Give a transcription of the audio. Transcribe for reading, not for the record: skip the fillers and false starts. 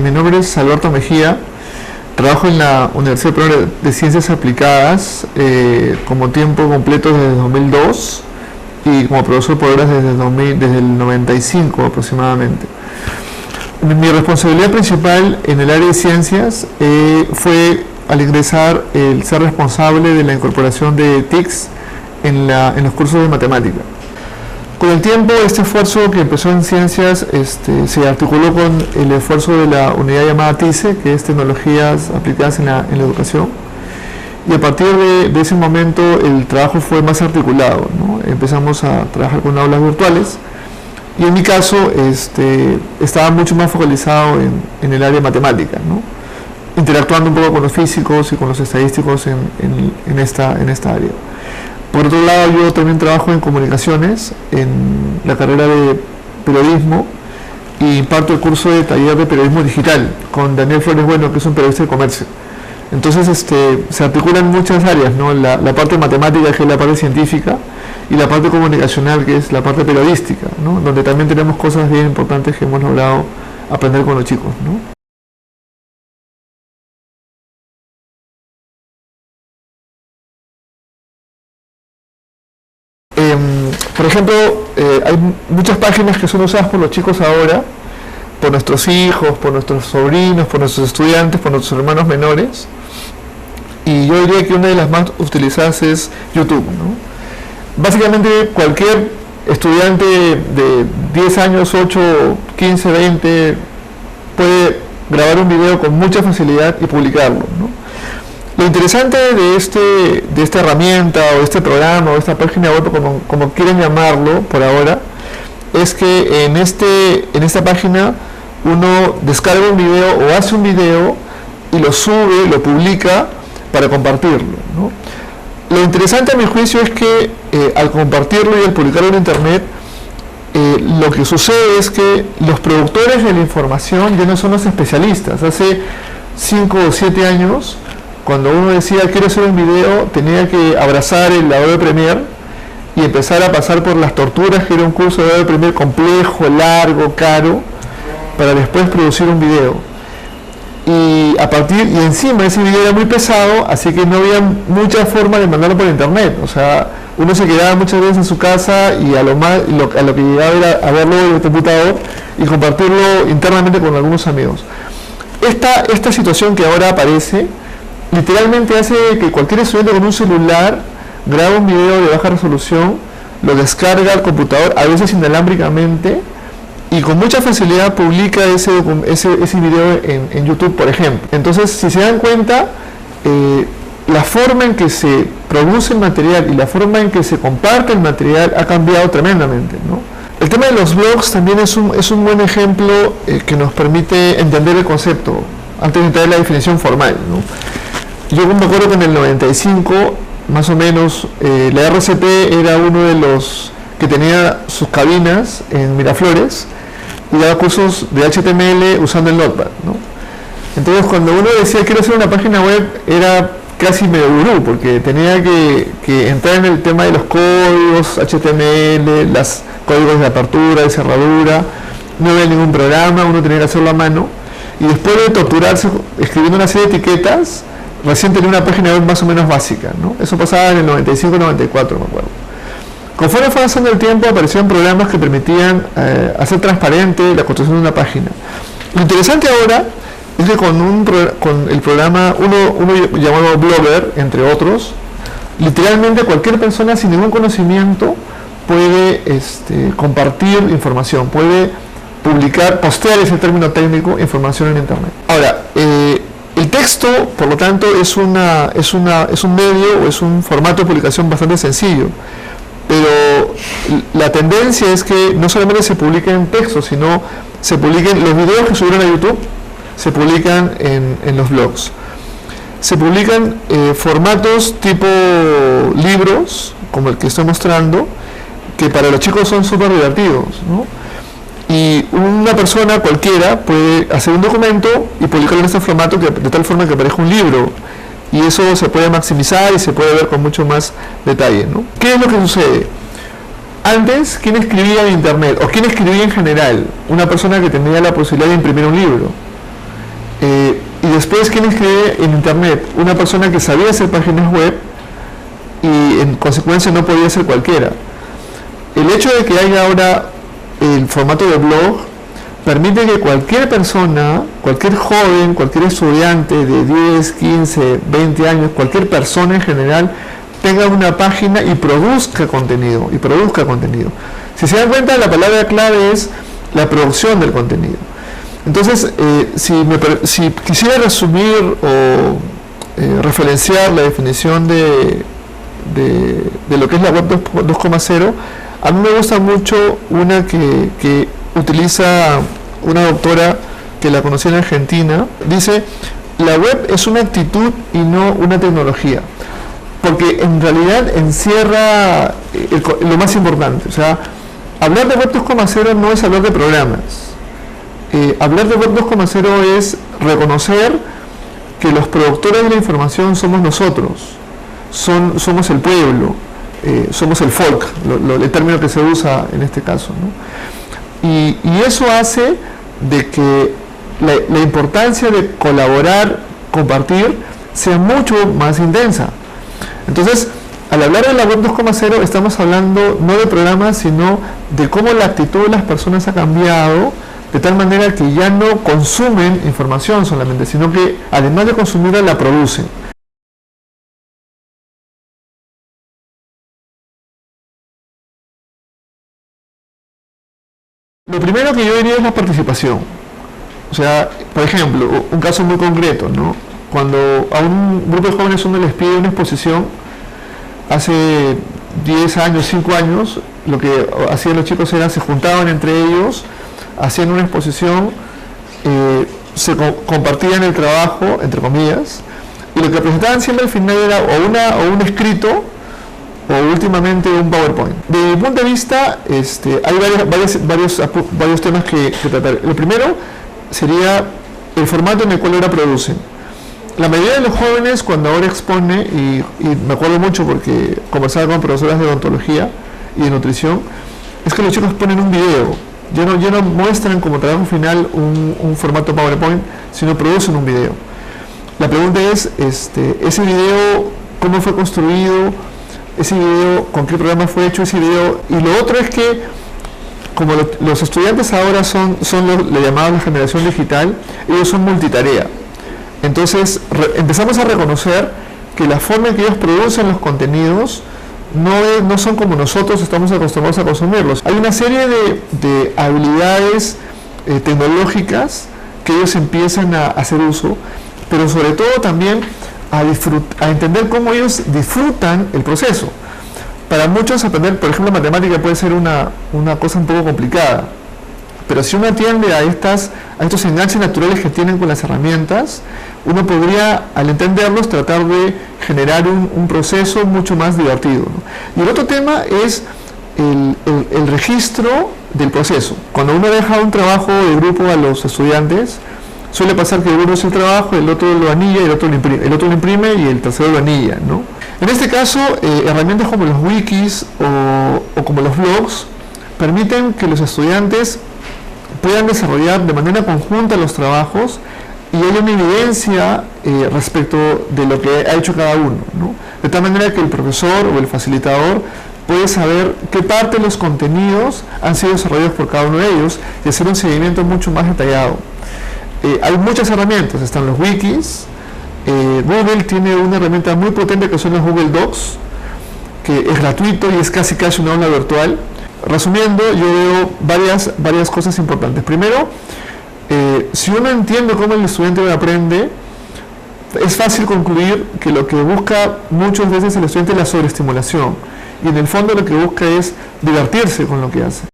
Mi nombre es Alberto Mejía, trabajo en la Universidad Peruana de Ciencias Aplicadas como tiempo completo desde 2002 y como profesor por horas desde el 95 aproximadamente. Mi responsabilidad principal en el área de ciencias fue al ingresar el ser responsable de la incorporación de TICs en los cursos de matemática. Con el tiempo, este esfuerzo que empezó en ciencias se articuló con el esfuerzo de la unidad llamada TICE, que es Tecnologías Aplicadas en la Educación, y a partir de ese momento el trabajo fue más articulado, ¿no? Empezamos a trabajar con aulas virtuales y en mi caso estaba mucho más focalizado en el área matemática, ¿no? Interactuando un poco con los físicos y con los estadísticos en esta área. Por otro lado, yo también trabajo en comunicaciones, en la carrera de periodismo, y imparto el curso de taller de periodismo digital con Daniel Flores Bueno, que es un periodista de comercio. Entonces se articulan muchas áreas, ¿no? La parte matemática, que es la parte científica, y la parte comunicacional, que es la parte periodística, ¿no? Donde también tenemos cosas bien importantes que hemos logrado aprender con los chicos, ¿no? Por ejemplo, hay muchas páginas que son usadas por los chicos ahora, por nuestros hijos, por nuestros sobrinos, por nuestros estudiantes, por nuestros hermanos menores, y yo diría que una de las más utilizadas es YouTube, ¿no? Básicamente cualquier estudiante de 10 años, 8, 15, 20 puede grabar un video con mucha facilidad y publicarlo, ¿no? Lo interesante de esta herramienta o de este programa o de esta página web, como quieren llamarlo por ahora, es que en esta página uno descarga un video o hace un video y lo sube, lo publica para compartirlo, ¿no? Lo interesante a mi juicio es que al compartirlo y al publicarlo en internet, lo que sucede es que los productores de la información ya no son los especialistas. Hace 5 o 7 años, cuando uno decía quiero hacer un video, tenía que abrazar el Adobe Premiere y empezar a pasar por las torturas que era un curso de Adobe Premiere complejo, largo, caro, para después producir un video. Y encima ese video era muy pesado, así que no había mucha forma de mandarlo por internet. O sea, uno se quedaba muchas veces en su casa y a lo que llegaba era a verlo en el computador y compartirlo internamente con algunos amigos. Esta situación que ahora aparece literalmente hace que cualquier estudiante con un celular graba un video de baja resolución, lo descarga al computador, a veces inalámbricamente, y con mucha facilidad publica ese video en YouTube, por ejemplo. Entonces, si se dan cuenta, la forma en que se produce el material y la forma en que se comparte el material ha cambiado tremendamente, ¿no? El tema de los blogs también es un buen ejemplo que nos permite entender el concepto, antes de entrar en la definición formal, ¿no? Yo me acuerdo que en el 95, más o menos, la RCP era uno de los que tenía sus cabinas en Miraflores y daba cursos de HTML usando el Notepad, ¿no? Entonces, cuando uno decía quiero hacer una página web, era casi medio gurú, porque tenía que entrar en el tema de los códigos HTML, los códigos de apertura, de cerradura, no había ningún programa, uno tenía que hacerlo a mano, y después de torturarse escribiendo una serie de etiquetas, recién tenía una página web más o menos básica, ¿no? Eso pasaba en el 95-94, me acuerdo. Conforme fue avanzando el tiempo, aparecieron programas que permitían hacer transparente la construcción de una página. Lo interesante ahora es que con el programa, uno llamado Blogger, entre otros, literalmente cualquier persona sin ningún conocimiento puede compartir información, puede postear ese término técnico, información en internet. Ahora, el texto, por lo tanto, es un medio o es un formato de publicación bastante sencillo, pero la tendencia es que no solamente se publiquen textos, sino se publiquen los videos que subieron a YouTube, se publican en los blogs. Se publican formatos tipo libros, como el que estoy mostrando, que para los chicos son súper divertidos, ¿no? Y una persona cualquiera puede hacer un documento y publicarlo en este formato de tal forma que parezca un libro, y eso se puede maximizar y se puede ver con mucho más detalle, ¿no? ¿Qué es lo que sucede? Antes, ¿quién escribía en internet? ¿O quién escribía en general? Una persona que tenía la posibilidad de imprimir un libro. después, ¿quién escribe en internet? Una persona que sabía hacer páginas web y en consecuencia no podía ser cualquiera. El hecho de que haya ahora el formato de blog permite que cualquier persona, cualquier joven, cualquier estudiante de 10, 15, 20 años, cualquier persona en general, tenga una página y produzca contenido, Si se dan cuenta, la palabra clave es la producción del contenido. Entonces, si quisiera resumir o referenciar la definición de lo que es la web 2.0, a mí me gusta mucho una que utiliza una doctora que la conocí en Argentina. Dice: la web es una actitud y no una tecnología, porque en realidad encierra lo más importante. O sea, hablar de web 2.0 no es hablar de programas. Hablar de web 2.0 es reconocer que los productores de la información somos nosotros, somos el pueblo, somos el folk, el término que se usa en este caso, ¿no? Y eso hace de que la importancia de colaborar, compartir, sea mucho más intensa. Entonces, al hablar de la web 2.0 estamos hablando no de programas, sino de cómo la actitud de las personas ha cambiado, de tal manera que ya no consumen información solamente, sino que además de consumirla, la producen. Lo primero que yo diría es la participación. O sea, por ejemplo, un caso muy concreto, ¿no? Cuando a un grupo de jóvenes uno les pide una exposición, hace 10 años, 5 años, lo que hacían los chicos era se juntaban entre ellos, hacían una exposición, se compartían el trabajo, entre comillas, y lo que presentaban siempre al final era o un escrito o últimamente un PowerPoint. Desde mi punto de vista, hay varios temas que tratar. El primero sería el formato en el cual ahora producen. La mayoría de los jóvenes, cuando ahora expone, y me acuerdo mucho porque conversaba con profesoras de odontología y de nutrición, es que los chicos ponen un video. Ya no muestran como trabajo final un formato PowerPoint, sino producen un video. La pregunta es, ese video, ¿cómo fue construido? Ese video, ¿con qué programa fue hecho ese video? Y lo otro es que, como los estudiantes ahora son lo llamado la generación digital, ellos son multitarea. Entonces, empezamos a reconocer que la forma en que ellos producen los contenidos no son como nosotros estamos acostumbrados a consumirlos. Hay una serie de habilidades tecnológicas que ellos empiezan a hacer uso, pero sobre todo también a entender cómo ellos disfrutan el proceso. Para muchos aprender, por ejemplo, matemática puede ser una cosa un poco complicada, pero si uno atiende a estos enganches naturales que tienen con las herramientas, uno podría, al entenderlos, tratar de generar un proceso mucho más divertido, ¿no? Y el otro tema es el registro del proceso. Cuando uno deja un trabajo de grupo a los estudiantes, suele pasar que uno hace el trabajo, el otro lo anilla y el otro lo imprime y el tercero lo anilla, ¿no? En este caso, herramientas como los wikis o como los blogs permiten que los estudiantes puedan desarrollar de manera conjunta los trabajos y haya una evidencia respecto de lo que ha hecho cada uno, ¿no? De tal manera que el profesor o el facilitador puede saber qué parte de los contenidos han sido desarrollados por cada uno de ellos y hacer un seguimiento mucho más detallado. Hay muchas herramientas, están los wikis, Google tiene una herramienta muy potente que son los Google Docs, que es gratuito y es casi una aula virtual. Resumiendo, yo veo varias cosas importantes. Primero, si uno entiende cómo el estudiante aprende, es fácil concluir que lo que busca muchas veces el estudiante es la sobreestimulación, y en el fondo lo que busca es divertirse con lo que hace.